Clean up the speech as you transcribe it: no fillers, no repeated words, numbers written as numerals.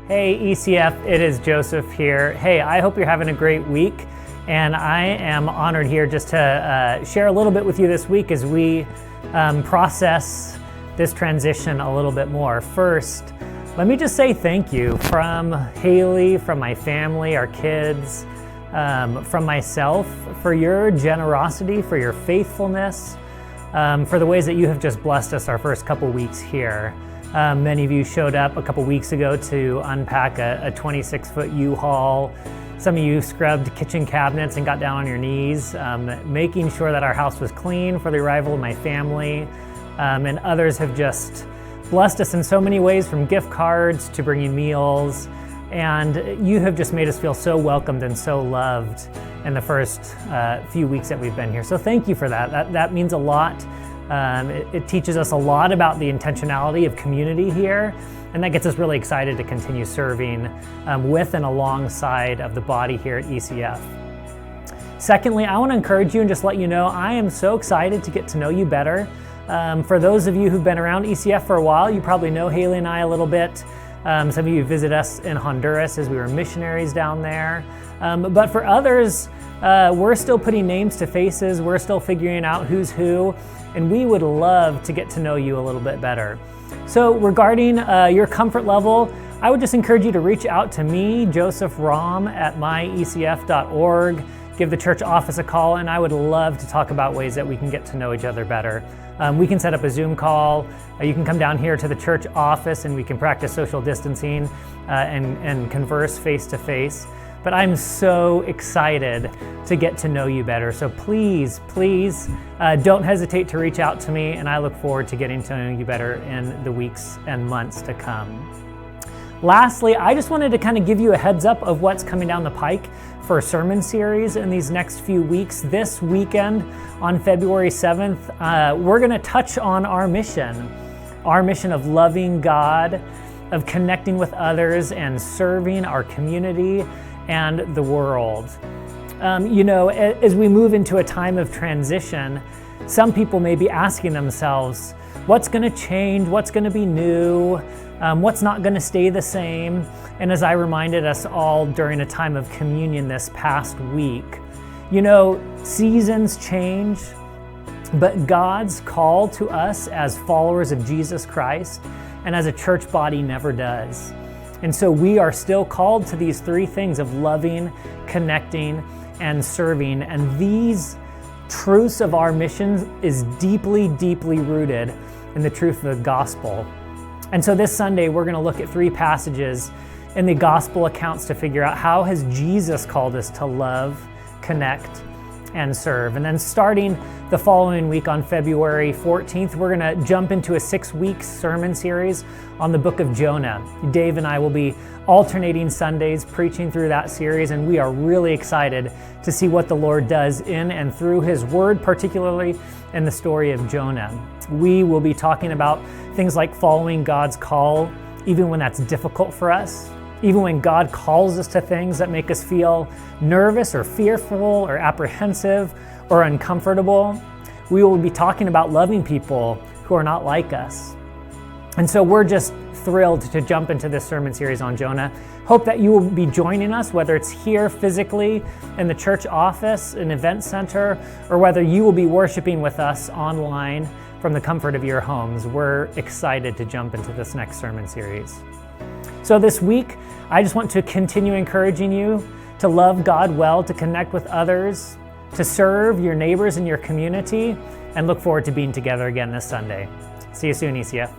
Hey ECF, it is Joseph here. Hey, I hope you're having a great week, and I am honored here just to share a little bit with you this week as we process this transition a little bit more. First, let me just say thank you from Haley, from my family, our kids, from myself, for your generosity, for your faithfulness, for the ways that you have just blessed us our first couple weeks here. Many of you showed up a couple weeks ago to unpack a 26-foot U-Haul. Some of you scrubbed kitchen cabinets and got down on your knees, making sure that our house was clean for the arrival of my family. And others have just blessed us in so many ways, from gift cards to bringing meals. And you have just made us feel so welcomed and so loved in the first few weeks that we've been here. So thank you for that. That means a lot. It teaches us a lot about the intentionality of community here, and that gets us really excited to continue serving with and alongside of the body here at ECF. Secondly, I want to encourage you and just let you know I am so excited to get to know you better. For those of you who've been around ECF for a while, you probably know Haley and I a little bit. Some of you visit us in Honduras as we were missionaries down there. But for others, we're still putting names to faces. We're still figuring out who's who, and we would love to get to know you a little bit better. So regarding your comfort level, I would just encourage you to reach out to me, Joseph Rahm, at myecf.org. Give the church office a call, and I would love to talk about ways that we can get to know each other better. We can set up a Zoom call. You can come down here to the church office and we can practice social distancing and converse face to face. But I'm so excited to get to know you better. So please don't hesitate to reach out to me, and I look forward to getting to know you better in the weeks and months to come. Lastly, I just wanted to kind of give you a heads up of what's coming down the pike for a sermon series in these next few weeks. This weekend on February 7th, we're going to touch on our mission of loving God, of connecting with others and serving our community and the world. As we move into a time of transition, some people may be asking themselves, what's going to change? What's going to be new? What's not going to stay the same? And as I reminded us all during a time of communion this past week, seasons change, but God's call to us as followers of Jesus Christ and as a church body never does. And so we are still called to these three things of loving, connecting, and serving. And these truths of our mission is deeply, deeply rooted in the truth of the gospel. And so this Sunday, we're going to look at three passages in the gospel accounts to figure out how has Jesus called us to love, connect, and serve. And then starting the following week on February 14th, we're going to jump into a 6-week sermon series on the book of Jonah. Dave and I will be alternating Sundays preaching through that series, and we are really excited to see what the Lord does in and through His Word, particularly in the story of Jonah. We will be talking about things like following God's call, even when that's difficult for us, even when God calls us to things that make us feel nervous or fearful or apprehensive or uncomfortable. We will be talking about loving people who are not like us. And so we're just thrilled to jump into this sermon series on Jonah. Hope that you will be joining us, whether it's here physically in the church office, an event center, or whether you will be worshiping with us online from the comfort of your homes. We're excited to jump into this next sermon series. So this week, I just want to continue encouraging you to love God well, to connect with others, to serve your neighbors in your community, and look forward to being together again this Sunday. See you soon, ECF.